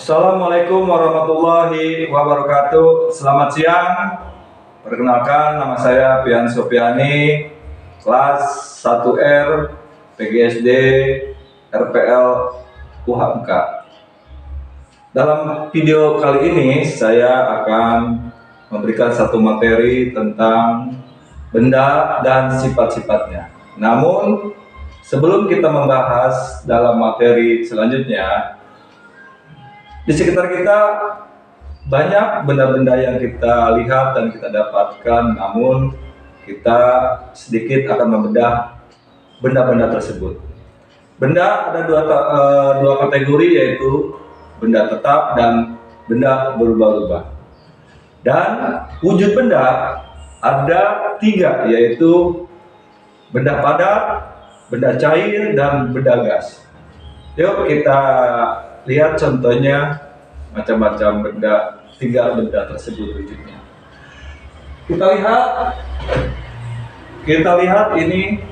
Assalamualaikum warahmatullahi wabarakatuh. Selamat siang. Perkenalkan, nama saya Pian Sopiani, kelas 1R PGSD RPL UHMK. Dalam video kali ini saya akan memberikan satu materi tentang benda dan sifat-sifatnya. Namun sebelum kita membahas dalam materi selanjutnya, di sekitar kita banyak benda-benda yang kita lihat dan kita dapatkan, namun kita sedikit akan membedah benda-benda tersebut. Benda ada dua kategori, yaitu benda tetap dan benda berubah-ubah. Dan wujud benda ada tiga, yaitu benda padat, benda cair, dan benda gas. Yuk kita lihat contohnya macam-macam benda, tiga benda tersebut wujudnya. Kita lihat ini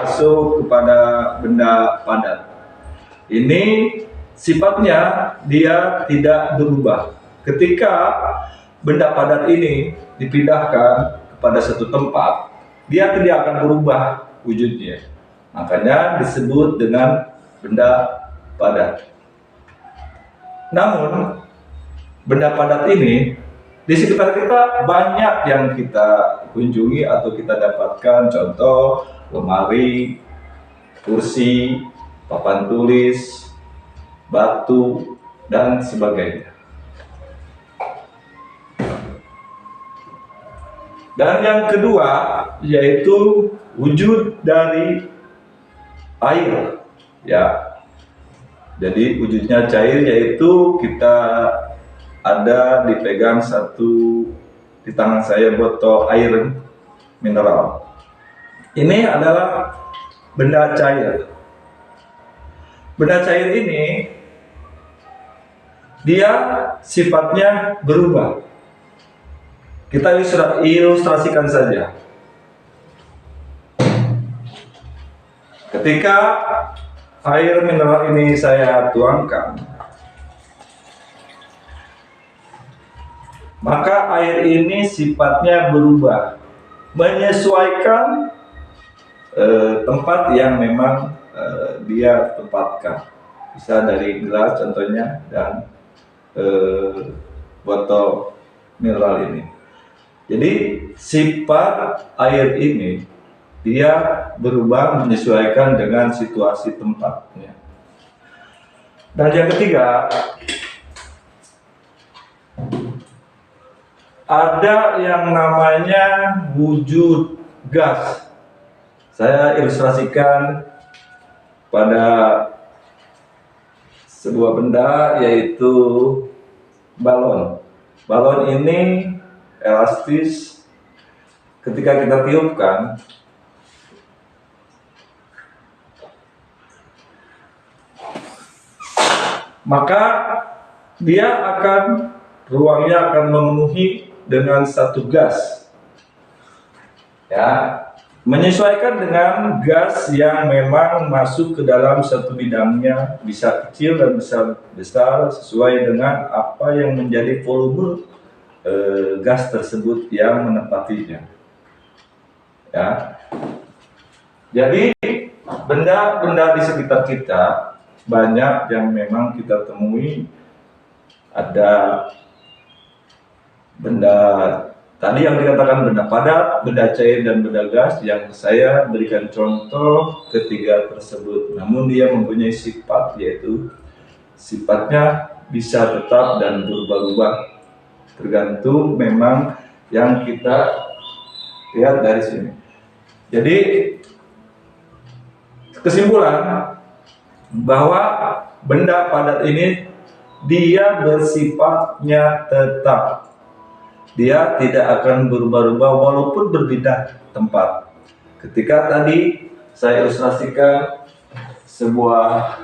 masuk kepada benda padat. Ini sifatnya dia tidak berubah. Ketika benda padat ini dipindahkan kepada satu tempat, dia tidak akan berubah wujudnya. Makanya disebut dengan benda padat. Namun benda padat ini di sekitar kita banyak yang kita kunjungi atau kita dapatkan, contoh lemari, kursi, papan tulis, batu, dan sebagainya. Dan yang kedua yaitu wujud dari air, ya. Jadi wujudnya cair, yaitu kita ada dipegang satu di tangan saya botol air mineral. Ini adalah benda cair. Benda cair ini dia sifatnya berubah. Kita ilustrasikan saja. Ketika air mineral ini saya tuangkan, maka air ini sifatnya berubah, menyesuaikan tempat yang memang dia tempatkan. Bisa dari gelas contohnya, dan botol mineral ini. Jadi sifat air ini dia berubah menyesuaikan dengan situasi tempatnya. Dan yang ketiga, ada yang namanya wujud gas. Saya ilustrasikan pada sebuah benda, yaitu balon. Balon ini elastis, ketika kita tiupkan maka dia ruangnya akan memenuhi dengan satu gas, ya, menyesuaikan dengan gas yang memang masuk ke dalam satu bidangnya, bisa kecil dan besar sesuai dengan apa yang menjadi volume gas tersebut yang menempatinya, ya. Jadi benda-benda di sekitar kita banyak yang memang kita temui. Ada benda tadi yang dikatakan benda padat, benda cair, dan benda gas, yang saya berikan contoh ketiga tersebut. Namun dia mempunyai sifat, yaitu sifatnya bisa tetap dan berubah-ubah, tergantung memang yang kita lihat dari sini. Jadi kesimpulan bahwa benda padat ini dia bersifatnya tetap. Dia tidak akan berubah-ubah walaupun berbeda tempat. Ketika tadi saya ilustrasikan sebuah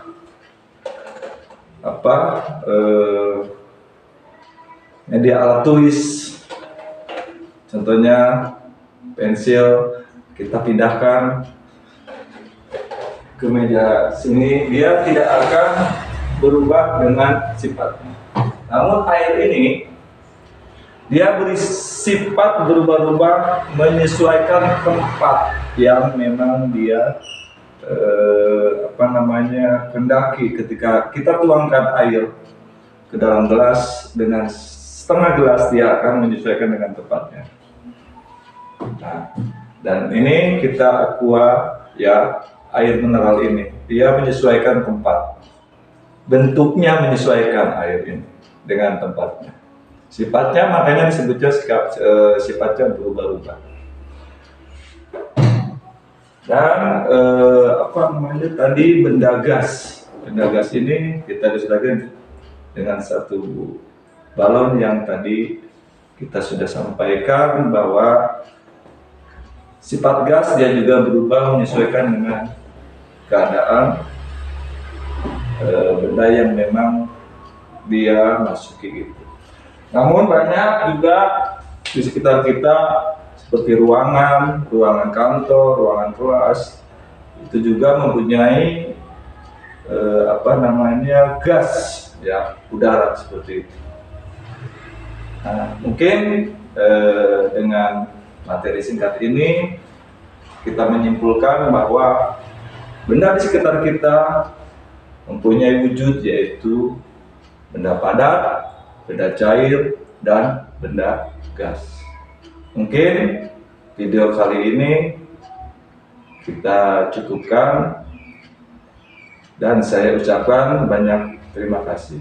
media alat tulis, contohnya pensil, kita pindahkan ke meja sini, dia tidak akan berubah dengan sifatnya. Namun air ini dia bersifat berubah-ubah menyesuaikan tempat yang memang dia kendaki. Ketika kita tuangkan air ke dalam gelas dengan setengah gelas, dia akan menyesuaikan dengan tempatnya. Nah, dan ini kita aqua ya, air mineral ini dia menyesuaikan tempat, bentuknya menyesuaikan air ini dengan tempatnya. Sifatnya makanya disebutnya sifatnya berubah-ubah. Dan tadi benda gas. Benda gas ini kita disediakan dengan satu balon yang tadi kita sudah sampaikan bahwa sifat gas dia juga berubah menyesuaikan dengan keadaan benda yang memang dia masuki gitu. Namun banyak juga di sekitar kita seperti ruangan kantor, ruangan kelas itu juga mempunyai gas ya, udara seperti itu. Nah, mungkin dengan materi singkat ini kita menyimpulkan bahwa benda di sekitar kita mempunyai wujud, yaitu benda padat, benda cair, dan benda gas. Mungkin video kali ini kita cukupkan dan saya ucapkan banyak terima kasih.